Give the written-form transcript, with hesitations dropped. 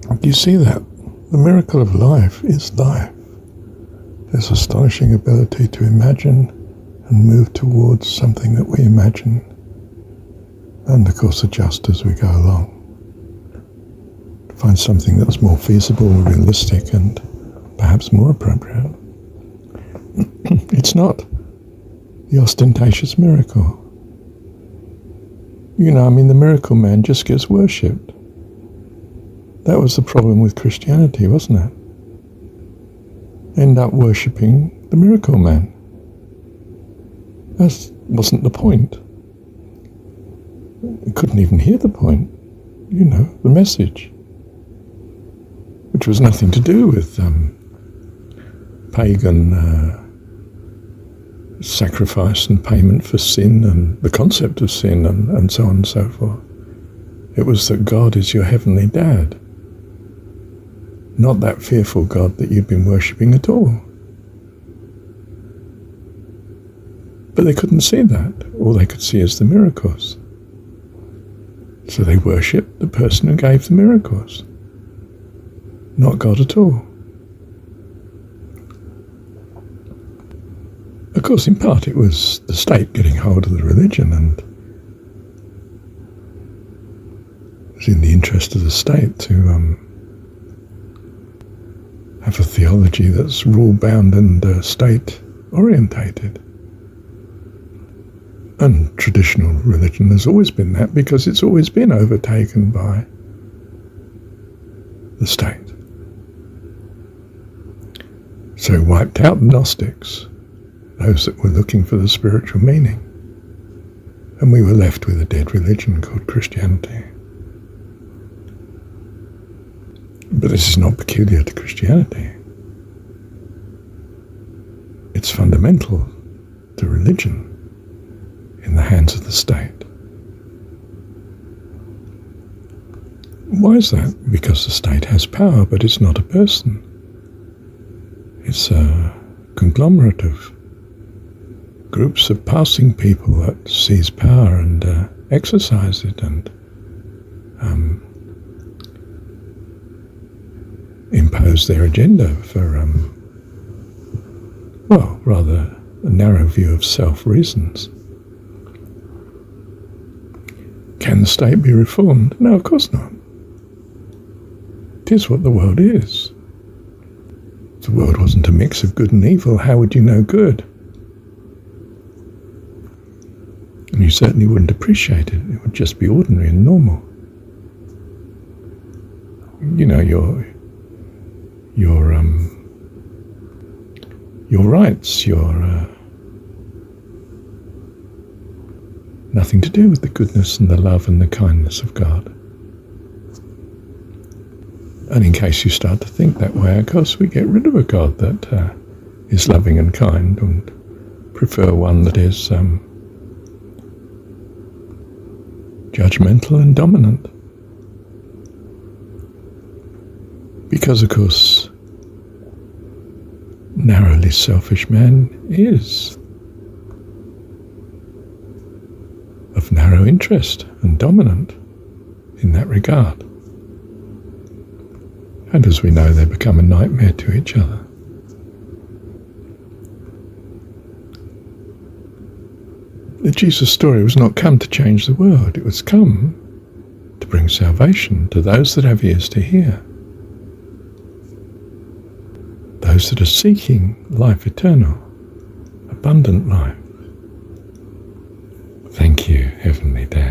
Do you see that? The miracle of life is life. This astonishing ability to imagine and move towards something that we imagine, and of course adjust as we go along. To find something that's more feasible, realistic, and perhaps more appropriate. It's not the ostentatious miracle. The miracle man just gets worshipped. That was the problem with Christianity, wasn't it? End up worshipping the miracle man. That wasn't the point. You couldn't even hear the point, the message, which was nothing to do with pagan sacrifice and payment for sin and the concept of sin and so on and so forth. It was that God is your heavenly dad, not that fearful God that you'd been worshipping at all. But they couldn't see that. All they could see is the miracles. So they worshipped the person who gave the miracles, not God at all. Of course, in part it was the state getting hold of the religion, and it was in the interest of the state to have a theology that's rule-bound and state-orientated. And traditional religion has always been that, because it's always been overtaken by the state. So it wiped out the Gnostics, those that were looking for the spiritual meaning, and we were left with a dead religion called Christianity. But this is not peculiar to Christianity. It's fundamental to religion in the hands of the state. Why is that? Because the state has power, but it's not a person. It's a conglomerate of groups of passing people that seize power and exercise it and impose their agenda for, rather a narrow view of self reasons. Can the state be reformed? No, of course not. It is what the world is. If the world wasn't a mix of good and evil, how would you know good? And you certainly wouldn't appreciate it. It would just be ordinary and normal. Your rights, nothing to do with the goodness and the love and the kindness of God. And in case you start to think that way, of course, we get rid of a God that is loving and kind, and prefer one that is judgmental and dominant. Because, of course, narrowly selfish man is of narrow interest and dominant in that regard. And as we know, they become a nightmare to each other. The Jesus story was not come to change the world. It was come to bring salvation to those that have ears to hear. Those that are seeking life eternal, abundant life. Thank you, Heavenly Dad.